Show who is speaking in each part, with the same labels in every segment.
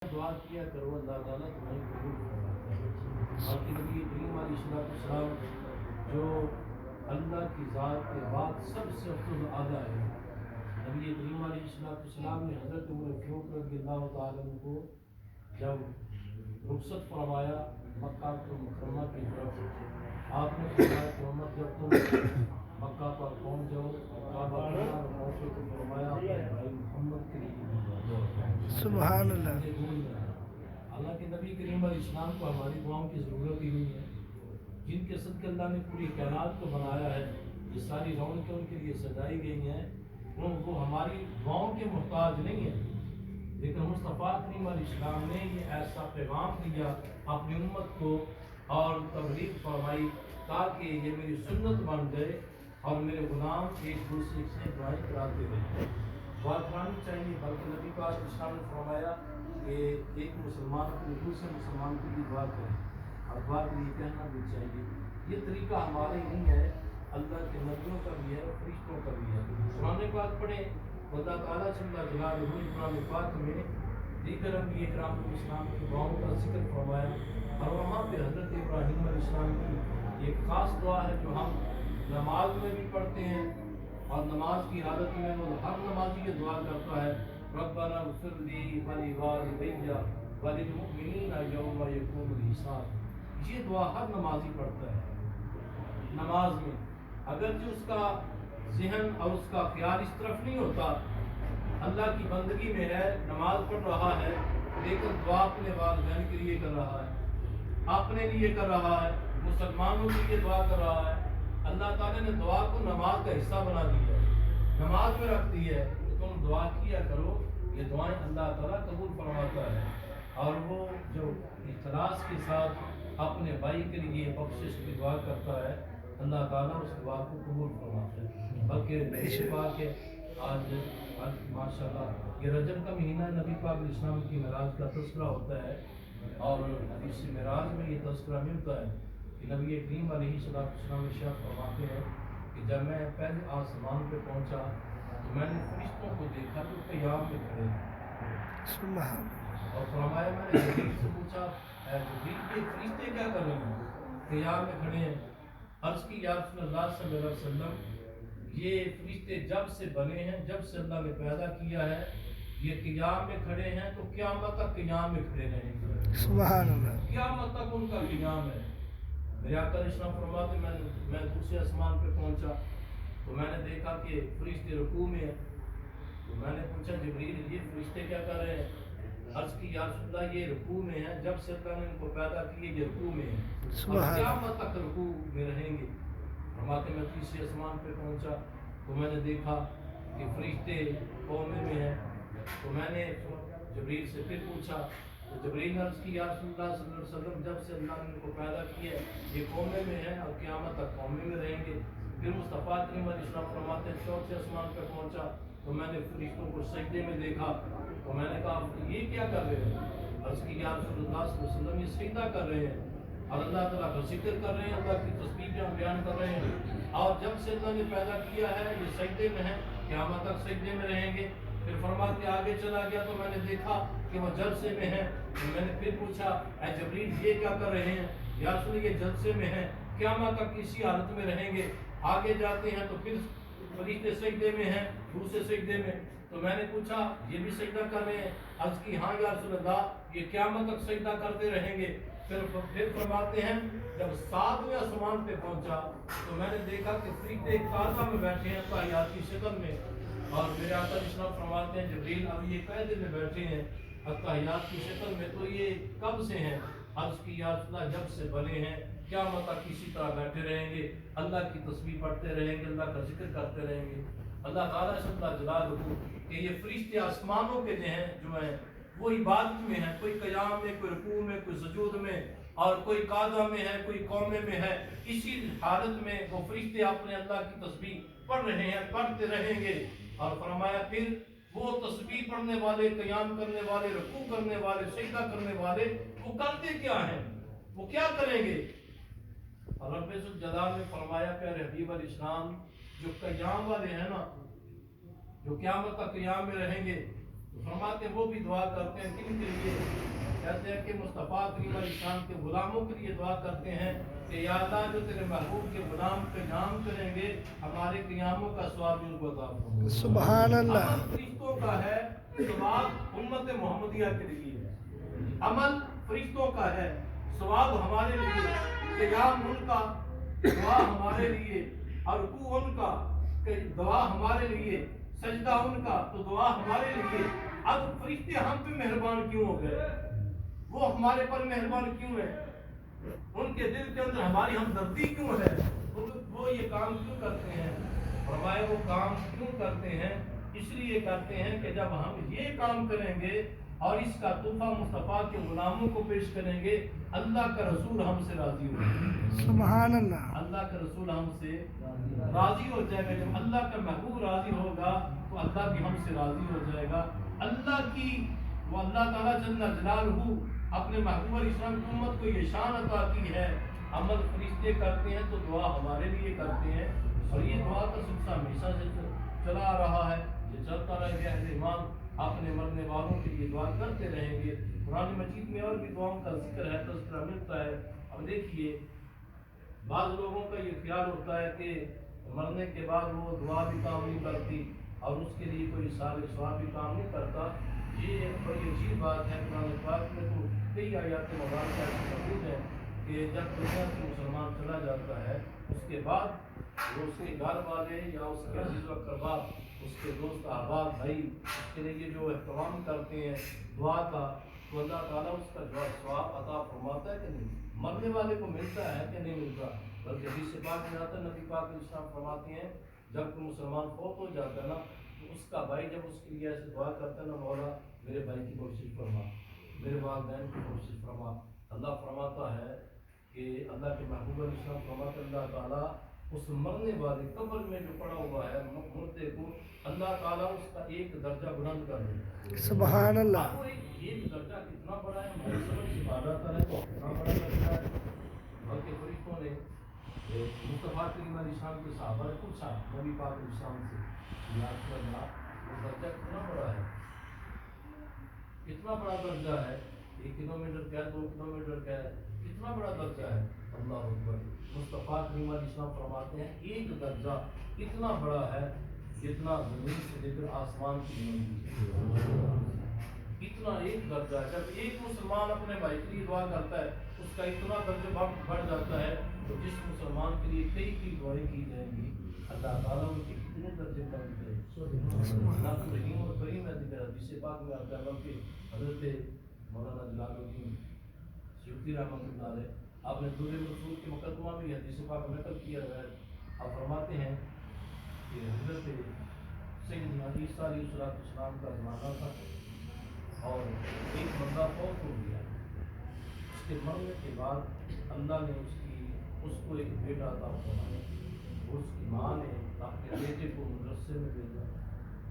Speaker 1: دعا کیا کرو اللہ تعالیٰ تمہیں قبول فرماتا ہے۔ اور کہ نبی کریم علیہ السلام جو اللہ کی ذات کے بعد سب سے افضل اعلیٰ ہے، نبی کریم علیہ السلام نے حضرت عمر فاروق رضی اللہ تعالیٰ عنہ کو جب رخصت فرمایا مکہ مکرمہ کی طرف، آپ نے فرمایا کہ عمر جب تم مکہ پر پہنچ جاؤ کعبہ پر پہنچو تو فرمایا اپنے بھائی محمد کے لیے
Speaker 2: سبحان اللہ۔
Speaker 1: حالانکہ نبی کریم علیہ السلام کو ہماری دعاؤں کی ضرورت ہی نہیں ہے، جن کے صدقے اللہ نے پوری کائنات کو بنایا ہے، یہ ساری رونقیں ان کے لیے سجائی گئی ہیں، وہ ہماری دعاؤں کے محتاج نہیں ہیں۔ لیکن مصطفیٰ کریم علیہ السلام نے یہ ایسا پیغام دیا اپنی امت کو اور تبلیغ فرمائی تاکہ یہ میری سنت بن گئے اور میرے غلام ایک دوسرے سے دعائیں کراتے رہے۔ دعا کرانی چاہیے، بلکہ نبی پاک اسلام نے فرمایا کہ ایک مسلمان کو دوسرے مسلمان کے لیے دعا کرے اور دعا کے لیے کہنا بھی چاہیے۔ یہ طریقہ ہمارا ہی نہیں ہے، اللہ کے نبیوں کا بھی ہے، فرشتوں کا بھی ہے۔ قرآن پاک پڑھیں، اللہ تعالیٰ صلی اللہ جلالہ قرآن پاک میں دیگر انبیاء کرام علیہ السلام کی دعاؤں کا ذکر فرمایا، اور وہاں پہ حضرت ابراہیم علیہ السلام کی ایک خاص دعا ہے جو ہم نماز میں بھی پڑھتے ہیں، اور نماز کی حالت میں وہ ہر نمازی یہ دعا کرتا ہے، ربنا اغفر لی ولوالدی وللمؤمنین یوم یقوم الحساب۔ یہ دعا ہر نمازی پڑھتا ہے نماز میں، اگرچہ اس کا ذہن اور اس کا خیال اس طرف نہیں ہوتا، اللہ کی بندگی میں ہے، نماز پڑھ رہا ہے، لیکن دعا اپنے والدین کے لیے کر رہا ہے، اپنے لیے کر رہا ہے، مسلمانوں کے لیے دعا کر رہا ہے۔ اللہ تعالیٰ نے دعا کو نماز کا حصہ بنا دیا ہے، نماز میں رکھ دی ہے، تو تم دعا کیا کرو، یہ دعائیں اللہ تعالیٰ قبول فرماتا ہے۔ اور وہ جو اخلاص کے ساتھ اپنے بھائی کے لیے بخشش کی دعا کرتا ہے، اللہ تعالیٰ اس دعا کو قبول فرماتا ہے۔ بلکہ پاک کے آج ماشاءاللہ یہ رجب کا مہینہ نبی پاک علیہ السلام کی معراج کا تذکرہ ہوتا ہے، اور حدیث معراج میں یہ تذکرہ ملتا ہے کہ نبی کریم علیہ السلام ارشاد فرماتے ہیں کہ جب میں پہلے آسمان پہ پہنچا تو میں نے فرشتوں کو دیکھا جو قیام میں کھڑے ہیں، اور فرمایا میں نے جبریل سے پوچھا اے جبریل کے فرشتے کیا کر رہے ہیں؟ قیام میں کھڑے ہیں۔ عرض کی یا رسول اللہ صلی اللہ علیہ وسلم، یہ فرشتے جب سے بنے ہیں، جب سے اللہ نے پیدا کیا ہے، یہ قیام میں کھڑے ہیں تو قیامت تک قیام میں کھڑے رہیں گے،
Speaker 2: سبحان اللہ۔
Speaker 1: قیامت تک ان کا قیام ہے۔ میرے آقا علیہ السلام فرماتے میں دوسرے آسمان پہ پہنچا تو میں نے دیکھا کہ فرشتے رکوع میں ہیں، تو میں نے پوچھا جبریل یہ فرشتے کیا کر رہے ہیں؟ عرض کی یا رسول اللہ یہ رکوع میں ہیں، جب سے اللہ نے ان کو پیدا کیے یہ رکوع میں ہیں اور قیامت تک رکوع میں رہیں گے۔ فرماتے میں تیسرے آسمان پہ پہنچا تو میں نے دیکھا کہ فرشتے قومے میں ہیں، تو میں نے جبریل سے پھر پوچھا تو جبریل نے عرض کی یا رسول اللہ صلی اللہ علیہ وسلم جب سے اللہ نے ان کو پیدا کیا یہ قومے میں ہیں اور قیامت تک قومے میں رہیں گے۔ پھر مصطفیٰ کریم علیہ السلام فرماتے ہیں چوتھے آسمان پہ پہنچا تو میں نے فرشتوں کو سجدے میں دیکھا، تو میں نے کہا یہ کیا کر رہے ہیں؟ عرض کی یا رسول اللہ صلی اللہ علیہ وسلم یہ سجدہ کر رہے ہیں اور اللہ تعالیٰ کا ذکر کر رہے ہیں، اللہ کی تسبیح بیان کر رہے ہیں، اور جب سے اللہ نے پیدا کیا ہے یہ سجدے میں ہیں، قیامت تک سجدے میں رہیں گے۔ پھر فرماتے آگے چلا گیا تو میں نے دیکھا کہ وہ جلسے میں ہیں، تو میں نے پھر پوچھا اے جبریل یہ کیا کر رہے ہیں؟ یا رسول اللہ یہ جلسے میں ہیں، قیامت تک اسی حالت میں رہیں گے۔ آگے جاتے ہیں تو پھر فرشتے سجدے میں ہیں، دوسرے سجدے میں، تو میں نے پوچھا یہ بھی سجدہ کر رہے ہیں؟ عرض کی ہاں یا رسول اللہ یہ قیامت تک سجدہ کرتے رہیں گے۔ پھر فرماتے ہیں جب ساتویں آسمان پہ پہنچا تو میں نے دیکھا کہ فرشتے قاعدہ میں بیٹھے ہیں تحیات کی شکل میں، اور میرے آقا علیہ السلام فرماتے ہیں جبریل اب یہ قاعدے میں بیٹھے ہیں تحیات کی شکل میں، تو یہ کب سے ہیں؟ عرض کی یا رسول اللہ جب سے بنے ہیں قیامت تک اسی طرح بیٹھے رہیں گے، اللہ کی تسبیح پڑھتے رہیں گے، اللہ کا ذکر کرتے رہیں گے۔ اللہ تعالیٰ سے اللہ جلالہ کہ یہ فرشتے آسمانوں کے جو ہیں وہ عبادت میں ہیں، کوئی قیام میں، کوئی رکوع میں، کوئی سجود میں، اور کوئی قاعدہ میں ہے، کوئی قومے میں ہے، اسی حالت میں وہ فرشتے اپنے اللہ کی تسبیح پڑھ رہے ہیں، پڑھتے رہیں گے۔ اور فرمایا پھر وہ تسبیح پڑھنے والے، قیام کرنے والے، رکوع کرنے والے، سجدہ کرنے والے وہ کرتے کیا ہیں، وہ کیا کریں گے؟ اور رب الجلال نے فرمایا پیارے حبیب علیہ السلام جو قیام والے ہیں نا، جو قیامت کا قیام میں رہیں گے، تو فرماتے ہیں وہ بھی دعا کرتے ہیں کن کے لیے؟ کہتے ہیں کہ مصطفیٰ کریم علیہ السلام کے غلاموں کے لیے دعا کرتے ہیں کہ یا اللہ جو تیرے محبوب کے غلام قیام کریں گے ہمارے قیاموں کا ثواب ان کو عطا فرما۔
Speaker 2: سبحان اللہ،
Speaker 1: عمل فرشتوں کا ہے، ثواب امت محمدیہ کے لیے ہے۔ عمل فرشتوں کا ہے، ثواب ہمارے لیے، قیام ان کا، دعا ہمارے لیے، اور رکوع ان کا، دعا ہمارے لیے، سجدہ ان کا تو دعا ہمارے لیے۔ اب فرشتے ہم پہ مہربان کیوں ہو گئے؟ وہ ہمارے پر مہربان کیوں ہے؟ ان کے دل کے اندر ہماری ہمدردی کیوں ہے؟ وہ یہ کام کیوں کرتے ہیں؟ فرمائے وہ کام کیوں کرتے ہیں؟ اس لیے کرتے ہیں کہ جب ہم یہ کام کریں گے اور اس کا تحفہ مصطفیٰ کے غلاموں کو پیش کریں گے، اللہ کا رسول ہم سے راضی ہوگا۔
Speaker 2: سبحان اللہ،
Speaker 1: اللہ کا رسول ہم سے راضی ہو جائے گا۔ جب اللہ کا محبوب راضی ہوگا تو اللہ بھی ہم سے راضی ہو جائے گا۔ اللہ کی وہ اللہ تعالیٰ جل جلالہ اپنے محبوب علیہ السلام کی امت کو یہ شان عطا کی ہے، عمل فرشتے کرتے ہیں تو دعا ہمارے لیے کرتے ہیں، اور یہ دعا کا سلسلہ ہمیشہ سے چلا آ رہا ہے، یہ چلتا رہے گا۔ اہل ایمان اپنے مرنے والوں کے لیے دعا کرتے رہیں گے۔ قرآن مجید میں اور بھی دعاؤں کا ذکر ہے، تذکرہ ملتا ہے۔ اب دیکھیے بعض لوگوں کا یہ خیال ہوتا ہے کہ مرنے کے بعد وہ دعا بھی کام نہیں کرتی اور اس کے لیے کوئی سال ثواب بھی کام نہیں کرتا۔ یہ بڑی عجیب بات ہے۔ قرآن پاک میں تو کئی آیات مبارکہ ایسی موجود ہیں کہ جب دنیا سے مسلمان چلا جاتا ہے اس کے بعد وہ اس کے گھر والے یا اس کے عزیز و اقربا، اس کے دوست احباب بھائی اس کے لیے جو اہتمام کرتے ہیں دعا کا، تو اللہ تعالیٰ اس کا جو ثواب عطا فرماتا ہے کہ نہیں؟ مرنے والے کو ملتا ہے کہ نہیں ملتا؟ بلکہ حدیث پاک میں آتا ہے، نبی پاک علیہ السلام فرماتے ہیں جب کوئی مسلمان فوت ہو جاتا ہے نا تو اس کا بھائی جب اس کے لیے ایسے دعا کرتا ہے نا، مولا میرے بھائی کی بخشش فرما، میرے والدین کی بخشش فرما۔ اللہ فرماتا ہے کہ اللہ کے محبوب علیہ السلام فرماتے ہیں اللہ تعالیٰ اس مرنے والے قبر میں جو پڑا ہوا ہے مردے کو اللہ تعالیٰ اس کا ایک درجہ بلند کر دیتا ہے۔
Speaker 2: سبحان اللہ،
Speaker 1: اب وہ ایک درجہ کتنا بڑا ہے ہماری سمجھ سے باہر آتا ہے، تو کتنا بڑا درجہ ہے۔ بلکہ فرشتوں نے مصطفیٰ کریم علیہ السلام کے صحابہ نے پوچھا نبی پاک علیہ السلام سے، یا رسول اللہ وہ درجہ کتنا بڑا ہے؟ کتنا بڑا درجہ ہے؟ 1 کلومیٹر کا ہے، 2 کلومیٹر کا ہے، کتنا بڑا درجہ ہے؟ اللہ اکبر۔ مصطفیٰ کریم علیہ السلام فرماتے ہیں ایک درجہ اتنا بڑا ہے جتنا زمین سے لے کر آسمان کی لمبی، اتنا ایک درجہ ہے۔ جب ایک مسلمان اپنے بھائی کے لیے دعا کرتا ہے اس کا اتنا درجہ بڑھ جاتا ہے، تو جس مسلمان کے لیے کئی دعائیں کی جائیں گی اللہ تعالیٰ ان کے کتنے درجے بڑھ جائے۔ اللہ تو رحیم اور کریم ہے۔ حدیث پاک میں آتا ہے کہ حضرت مولانا جلال الدین سیوطی رحمۃ اللہ علیہ آپ نے دور رسول کے مقدمہ میں حدیث پاک نقل کیا ہے۔ آپ فرماتے ہیں کہ حضرت سیدنا عیسیٰ علیہ السلام کا زمانہ تھا اور ایک بندہ فوت ہو گیا۔ اس کے مرنے کے بعد اللہ نے اس کو ایک بیٹا عطا فرمایا۔ اس کی ماں نے اپنے بیٹے کو مدرسے میں بھیجا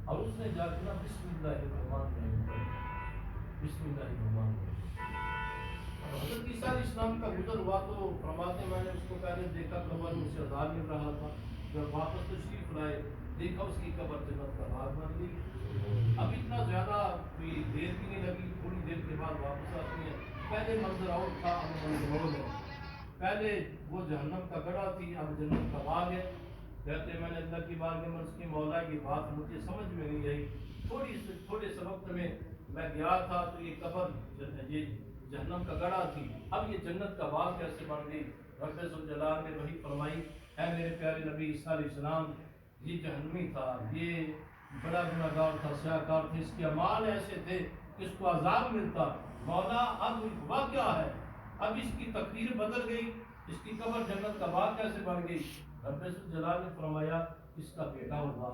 Speaker 1: اور اس نے جا کے نا بسم اللہ الرحمن الرحیم پڑھا، بسم اللہ الرحمن الرحیم۔ حضرت عیسیٰ علیہ السلام کا گزر ہوا تو فرماتے میں نے اس کو پہلے دیکھا قبر میں سے عذاب مل رہا تھا، جب واپس تشریف لائے دیکھا اس کی قبر جنت کا باغ بن گئی۔ اب اتنا زیادہ کوئی دیر بھی نہیں لگی، تھوڑی دیر کے بعد واپس آتی ہے۔ پہلے منظر اور تھا، اب منظر اور ہے۔ پہلے وہ جہنم کا گڑھا تھی، اب جنت کا باغ ہے۔ کہتے میں نے اللہ کی بارگاہ میں اس کی مولا کی بات مجھے سمجھ میں نہیں آئی۔ تھوڑے سے وقت میں گیا تھا تو یہ قبر یہ جہنم کا گڑھا تھی، اب یہ جنت کا باغ کیسے بن گئی؟ رب ذوالجلال نے وہی فرمائی، اے میرے پیارے نبی عیسیٰ علیہ السلام یہ جہنمی تھا، یہ بڑا گناہگار تھا، سیاہکار تھا، اس کے اعمال ایسے تھے کہ اس کو عذاب ملتا۔ مولا اب ہوا کیا ہے؟ اب اس کی تقدیر بدل گئی، اس کی قبر جنت کا باغ کیسے بن گئی؟ رب ذوالجلال نے فرمایا اس کا بیٹا ہوگا۔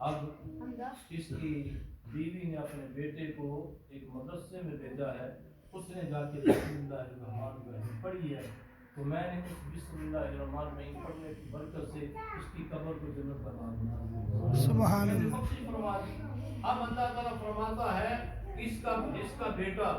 Speaker 1: اب اس کی بیوی نے اپنے بیٹے کو ایک مدرسے میں بھیجا ہے، اس نے جا کے بسم اللہ الرحمن الرحیم پڑھی ہے، تو میں نے اس بسم اللہ الرحمن الرحیم پڑھنے کی برکت سے اس کی قبر کو جنت کا باغ بنا دیا۔
Speaker 2: سبحان اللہ۔
Speaker 1: اب اللہ تعالیٰ فرماتا ہے اس کا بیٹا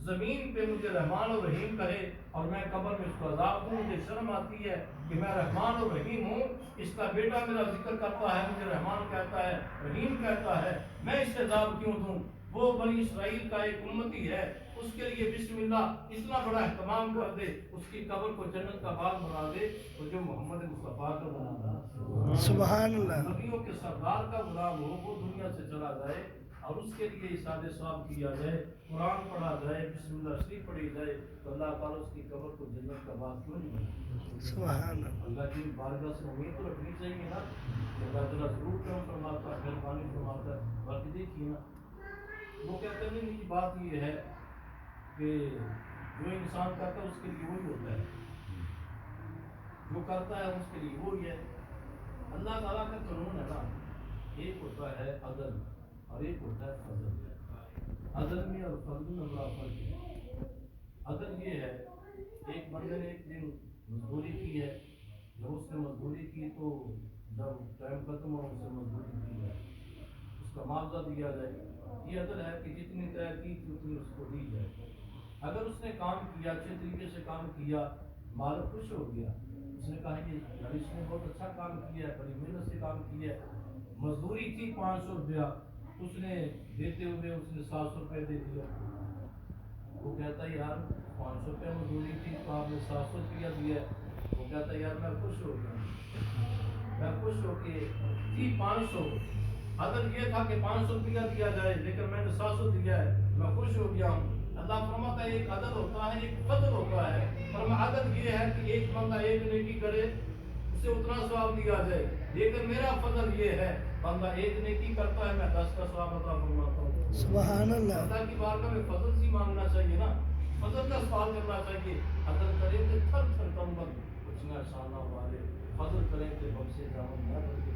Speaker 1: زمین پہ مجھے رحمان اور رحیم کہے اور میں قبر میں اس کو عذاب دوں، مجھے شرم آتی ہے کہ میں رحمان اور رحیم ہوں، اس کا بیٹا میرا ذکر کرتا ہے، مجھے رحمان کہتا ہے، رحیم کہتا ہے، میں اس سے عذاب کیوں دوں؟ وہ بنی اسرائیل کا ایک امتی ہے، اس کے لیے بسم اللہ اتنا بڑا اہتمام کر دے، اس کی قبر کو جنت کا باغ بنا دے، تو جو محمد مصطفیٰ کا بنا
Speaker 2: سبحان اللہ
Speaker 1: نبیوں کے سردار کا غلام ہو، وہ دنیا سے چلا جائے اور اس کے لیے اشارے ثواب کیا جائے، قرآن پڑھا جائے، بسم اللہ شریف پڑھی جائے، تو اللہ تعالیٰ اس کی قبر کو جنت کا باغ کیوں نہیں بنا؟
Speaker 2: سبحان اللہ
Speaker 1: اللہ کی بارگاہ سے امید تو رکھنی چاہیے نا کہ اللہ تعالیٰ ضرور کرم فرماتا ہے، مہربانی فرماتا ہے۔ باقی دیکھیے نا، وہ کہتے ہیں کہ بات یہ ہے کہ جو انسان کرتا ہے اس کے لیے وہی ہوتا ہے، جو کرتا ہے اس کے لیے وہی ہے۔ اللہ تعالیٰ کا قانون ہے نا، ایک ہوتا ہے عدل اور ایک ہوتا ہے فضل۔ عدل میں اور فضل میں بڑا فرق ہے۔ عدل یہ ہے، ایک بندے نے ایک دن مزدوری کی ہے، جب اس نے مزدوری کی تو جب ٹائم ختم ہو اسے مزدوری دی جائے، اس کا معاوضہ دیا جائے۔ یہ عدل ہے کہ جتنی طے کی تھی اتنی اس کو دی جائے۔ اگر اس نے کام کیا، اچھے طریقے سے کام کیا، مالک خوش ہو گیا، اس نے کہا کہ یار اس نے بہت اچھا کام کیا ہے، بڑی محنت سے کام کیا ہے۔ مزدوری تھی 500 روپیہ، اس نے دیتے ہوئے اس نے 700 روپے دے دیا۔ وہ کہتا ہے یار 500 روپے مزدوری تھی تو آپ نے 700 روپیہ دیا ہے۔ وہ کہتا ہے یار میں خوش ہو گیا، میں خوش ہو کے تھی 500، عدل یہ تھا کہ 500 روپیہ دیا جائے لیکن میں نے 700 دیا ہے، میں خوش ہو گیا ہوں۔ اللہ فرماتا ہے ایک عدل ہوتا ہے، ایک فضل ہوتا ہے۔ فرمایا عدل یہ ہے کہ ایک بندہ ایک نیکی کرے اسے اتنا ثواب دیا جائے، لیکن میرا فضل یہ ہے بندہ ایک نیکی کرتا ہے میں 10 کا ثواب عطا فرماتا ہوں۔
Speaker 2: سبحان اللہ
Speaker 1: اللہ کی بارگاہ میں فضل سی مانگنا چاہیے نا، فضل کا سوال کرنا چاہیے۔ عدل کریں تو تھر تھر کمبل کچھ نہ شانہ والے، فضل کریں تو ہم سے دامن نہ بھر کے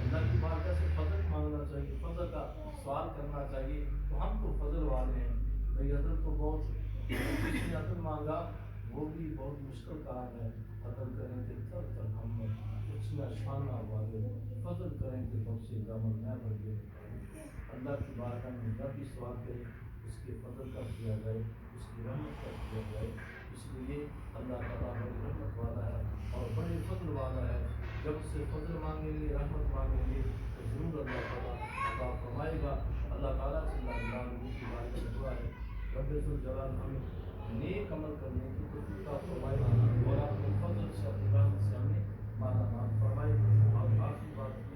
Speaker 1: اللہ کی بارگاہ سے فضل مانگنا چاہیے، فضل کا سوال کرنا چاہیے۔ تو ہم تو فضل والے ہیں بھائی، عدل تو بہت جس نے عدل مانگا وہ بھی بہت مشکل کام ہے۔ عدل کریں تو تھر تھر کمبل کچھ نہ شانہ والے، فضل کریں تو ہم سے دامن نہ بھر کے اللہ کی بارگاہ میں جب بھی سوال کرے اس کے فضل کا کیا جائے، اس کی رحمت کا کیا جائے۔ اس لیے اللہ تعالیٰ بڑی رحمت والا ہے اور بڑے فضل والا ہے۔ جب اس سے فضل مانگیں گے، رحمت مانگیں گے تو ضرور اللہ تعالیٰ عطا فرمائے گا۔ اللہ تعالیٰ سے اللہ کی بارگاہ میں دعا ہے رب ذوالجلال ہمیں نیک عمل کرنے کی توفیق عطا فرمائے اور اپنے فضل سے اپنی رحمت سے ہمیں مالا مال فرمائے۔ اور آخری بات